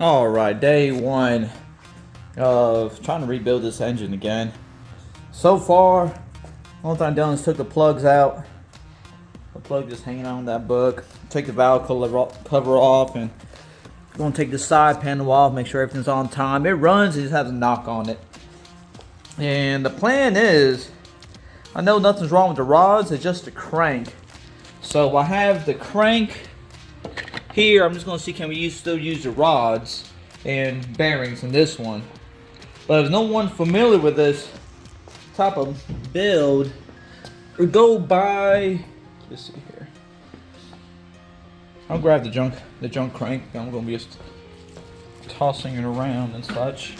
Alright, day one of trying to rebuild this engine again. So far, all I've done is took the plugs out. The plug just hanging on that book. Take the valve cover off and going to take the side panel off, make sure everything's on time. It runs, it just has a knock on it. And the plan is, I know nothing's wrong with the rods, it's just the crank. So I have the crank here. I'm just going to see, can we still use the rods and bearings in this one. But if no one familiar with this type of build, or go by, let's see here. I'll grab the junk crank. I'm going to be just tossing it around and such.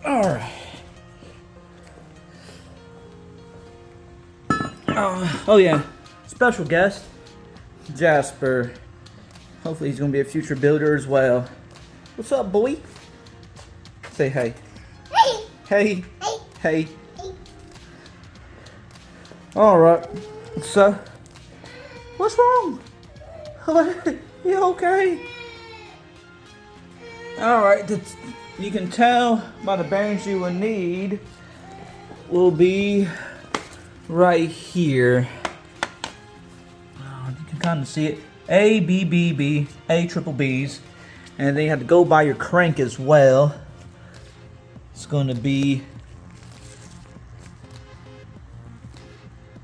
Alright. Oh yeah, special guest, Jasper. Hopefully he's going to be a future builder as well. What's up, boy? Say hey. Hey. Hey. Hey. Hey. Hey. Alright, so, what's wrong? You okay? Alright, you can tell by the bearings you will need will be right here. You can kind of see it. A, B, B, B, A, triple B's. And then you have to go by your crank as well. It's going to be,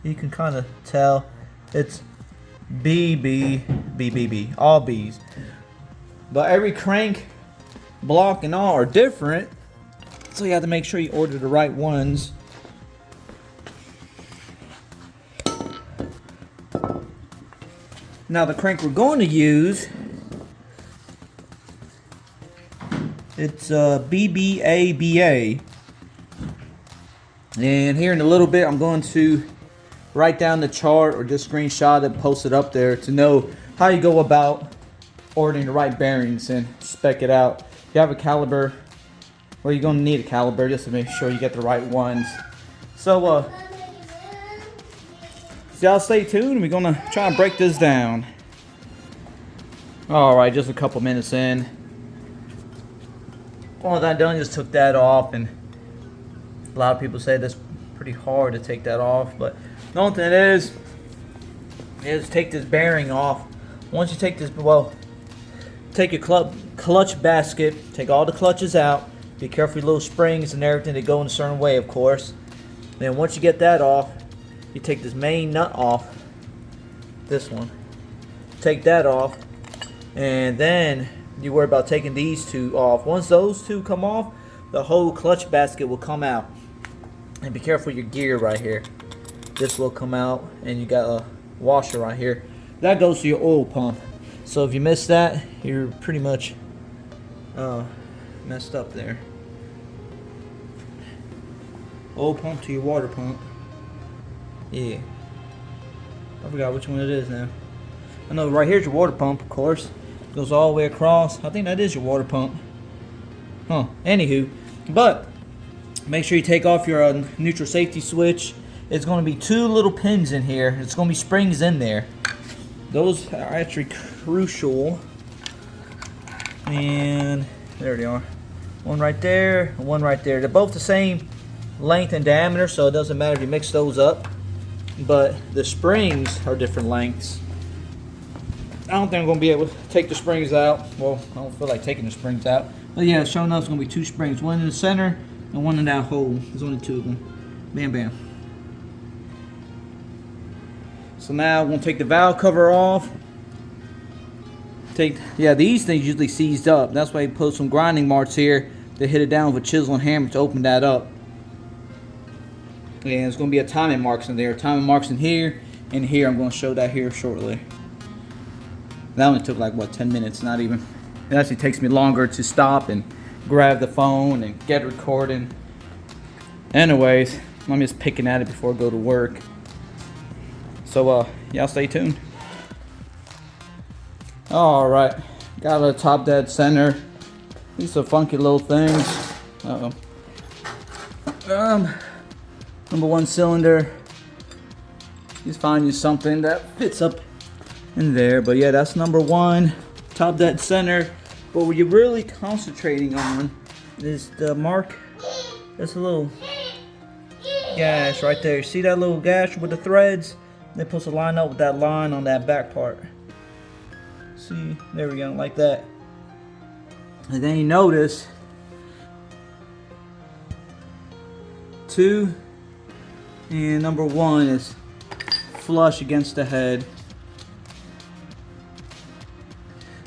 you can kind of tell it's B, B, B, B, B, all B's. But every crank block and all are different, so you have to make sure you order the right ones. Now the crank we're going to use, it's BBABA. And here in a little bit I'm going to write down the chart or just screenshot it, post it up there to know how you go about ordering the right bearings and spec it out. If you have a caliber, well, you're going to need a caliber just to make sure you get the right ones. So y'all stay tuned. We're going to try and break this down. Alright, just a couple minutes in. All that done, just took that off, and a lot of people say that's pretty hard to take that off, but the only thing is take this bearing off. Once you take this, well, take your clutch basket, take all the clutches out, be careful with little springs and everything, they go in a certain way, of course. Then once you get that off, you take this main nut off, this one, take that off, and then you worry about taking these two off. Once those two come off, the whole clutch basket will come out. And be careful with your gear right here. This will come out, and you got a washer right here. That goes to your oil pump. So if you miss that, you're pretty much messed up there. Oil pump to your water pump. Yeah. I forgot which one it is now. I know right here's your water pump, of course. Goes all the way across. I think that is your water pump. Huh. Anywho, but make sure you take off your neutral safety switch. It's going to be two little pins in here. It's going to be springs in there. Those are actually crucial. And there they are. One right there, and one right there. They're both the same length and diameter, so it doesn't matter if you mix those up. But the springs are different lengths. I don't think I'm going to be able to take the springs out. Well, I don't feel like taking the springs out. But yeah, sure enough, it's going to be two springs. One in the center and one in that hole. There's only two of them. Bam, bam. So now I'm going to take the valve cover off. Yeah, these things usually seized up. That's why you put some grinding marks here to hit it down with a chisel and hammer to open that up. And there's going to be a timing marks in there. Timing marks in here and here. I'm going to show that here shortly. That only took like, what, 10 minutes, not even. It actually takes me longer to stop and grab the phone and get recording. Anyways, I'm just picking at it before I go to work. So, y'all stay tuned. Alright, got a top dead center. These are funky little things. Number one cylinder. Just find you something that fits up in there. But yeah, that's number one, top dead center. But what you're really concentrating on is the mark. There's a little gash right there. See that little gash with the threads? They're supposed to line up with that line on that back part. See, there we go, like that. And then you notice 2 and number 1 is flush against the head.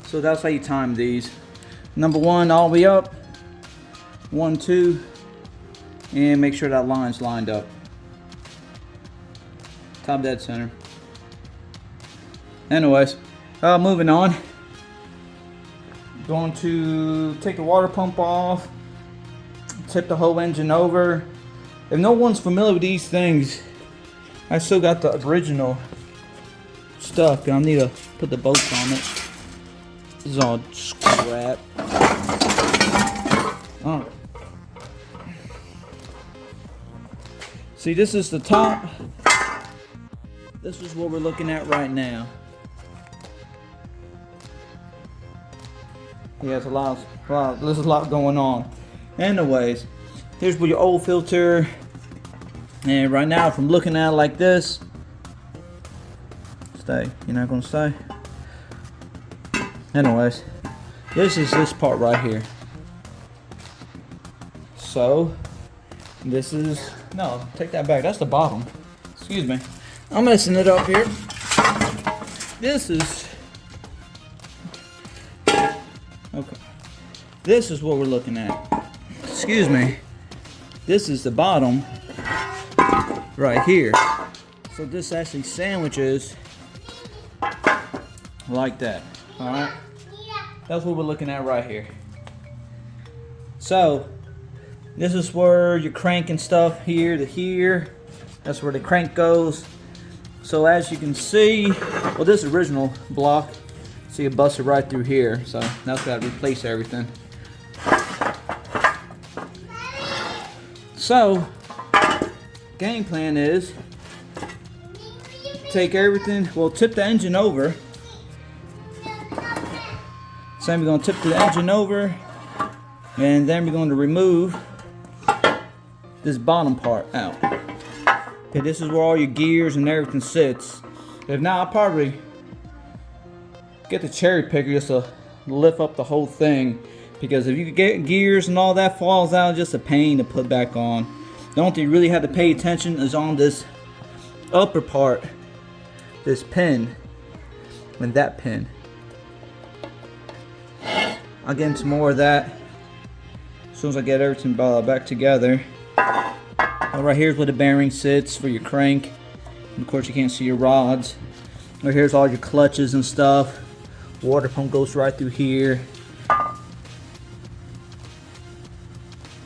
So that's how you time these. Number 1 all the way up, 1, 2, and make sure that line's lined up. Top dead center. Anyways, moving on. Going to take the water pump off, tip the whole engine over. If no one's familiar with these things, I still got the original stuff. I need to put the bolts on it. This is all scrap. Oh. See, this is the top. This is what we're looking at right now. Yeah, there's a lot going on. Anyways, here's where your oil filter. And right now, if I'm looking at it like this, stay. You're not gonna stay. Anyways, this is this part right here. So, this is, no, take that back. That's the bottom. Excuse me. I'm messing it up here. This is, okay. This is what we're looking at. Excuse me. This is the bottom right here. So this actually sandwiches like that. Alright? That's what we're looking at right here. So this is where your crank and stuff here to here. That's where the crank goes. So as you can see, well, this original block, see it busted right through here. So that's got to replace everything. So game plan is take everything, well, tip the engine over. So we're going to tip the engine over, and then we're going to remove this bottom part out. Okay, this is where all your gears and everything sits. If not, I'll probably get the cherry picker just to lift up the whole thing, because if you get gears and all that falls out, it's just a pain to put back on. The only thing you really have to pay attention is on this upper part, this pin, and that pin. I'll get into more of that as soon as I get everything back together. Right here's where the bearing sits for your crank. And of course you can't see your rods. Right here's all your clutches and stuff. Water pump goes right through here.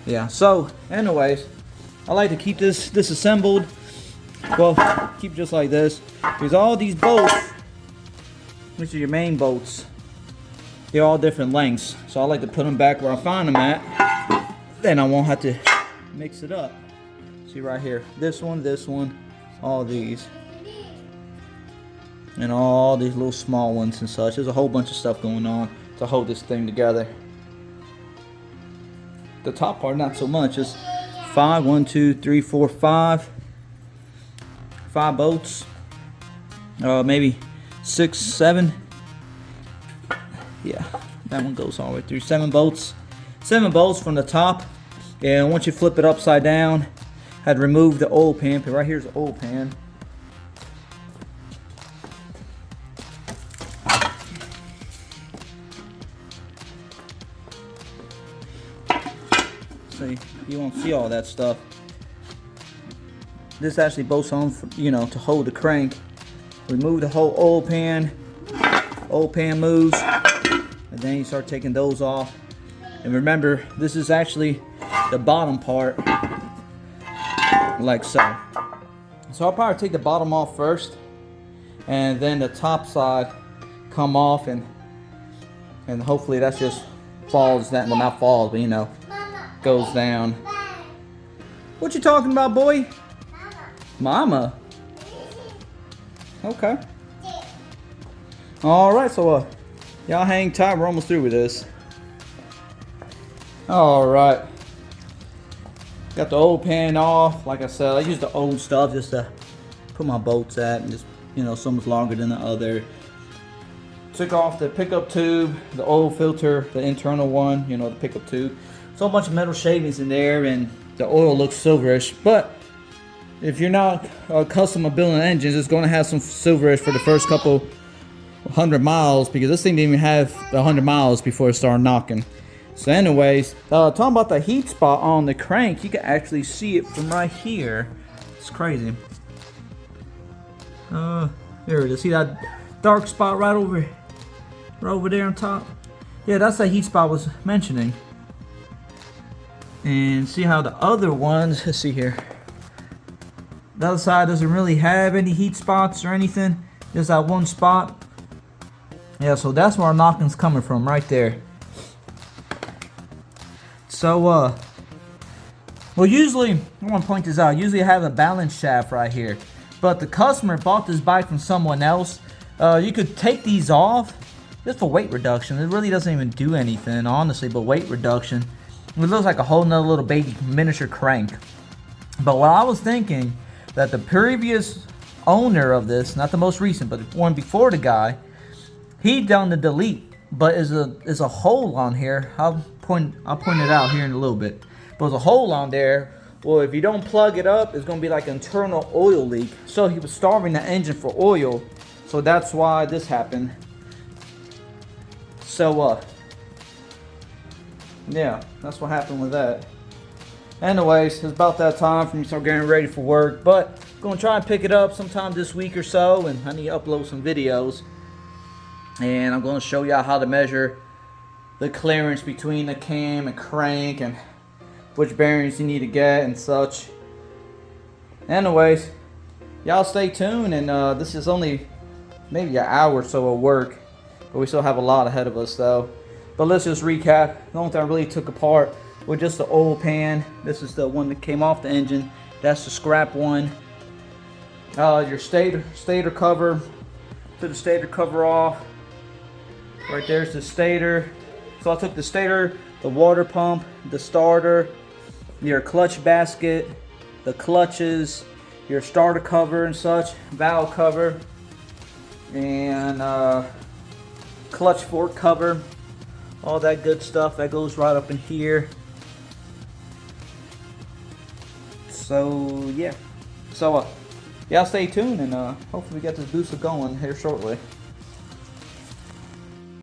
Yeah, so anyways, I like to keep this assembled. Well, keep just like this. There's all these bolts, which are your main bolts. They're all different lengths, so I like to put them back where I find them at. Then I won't have to mix it up. See right here, this one, all these, and all these little small ones and such. There's a whole bunch of stuff going on to hold this thing together. The top part, not so much. It's 5, 1, 2, 3, 4, 5 bolts. Maybe 6, 7. Yeah, that one goes all the way through. 7 bolts. 7 bolts from the top. And once you flip it upside down, I'd remove the oil pan. Right here's the oil pan. See, you won't see all that stuff. This actually bolts on, you know, to hold the crank. Remove the whole oil pan. Oil pan moves. And then you start taking those off. And remember, this is actually the bottom part, like so. So I'll probably take the bottom off first, and then the top side come off, and hopefully that just falls down. Well, not falls, but you know, goes down. What you talking about, boy? Mama. Okay. All right, so y'all hang tight. We're almost through with this. All right. Got the old pan off. Like I said, I use the old stuff just to put my bolts at, and just, you know, so much longer than the other. Took off the pickup tube, the oil filter, the internal one, you know, the pickup tube. So a bunch of metal shavings in there, and the oil looks silverish. But if you're not accustomed to building engines, it's going to have some silverish for the first couple 100 miles, because this thing didn't even have 100 miles before it started knocking. So anyways, talking about the heat spot on the crank, you can actually see it from right here. It's crazy. There it is. See that dark spot right over there on top? Yeah, that's the heat spot I was mentioning. And see how the other ones, let's see here. The other side doesn't really have any heat spots or anything. Just that one spot. Yeah, so that's where our knocking's coming from, right there. So, well, usually, I want to point this out. Usually I have a balance shaft right here. But the customer bought this bike from someone else. You could take these off just for weight reduction. It really doesn't even do anything, honestly, but weight reduction. It looks like a whole nother little baby miniature crank. But what I was thinking, that the previous owner of this, not the most recent, but the one before the guy, he done the delete. But is a hole on here. I'll point it out here in a little bit. But there's a hole on there. Well, if you don't plug it up, it's gonna be like an internal oil leak. So he was starving the engine for oil. So that's why this happened. So yeah, that's what happened with that. Anyways, it's about that time for me to start getting ready for work. But I'm gonna try and pick it up sometime this week or so, and I need to upload some videos. And I'm going to show y'all how to measure the clearance between the cam and crank, and which bearings you need to get and such. Anyways, y'all stay tuned, and this is only maybe an hour or so of work, but we still have a lot ahead of us though. But let's just recap. The only thing I really took apart was just the oil pan. This is the one that came off the engine. That's the scrap one. Your stator cover. Took the stator cover off. Right there's the stator. So I took the stator, the water pump, the starter, your clutch basket, the clutches, your starter cover and such, valve cover, and clutch fork cover, all that good stuff that goes right up in here. So yeah, y'all stay tuned, and hopefully we get this busa going here shortly.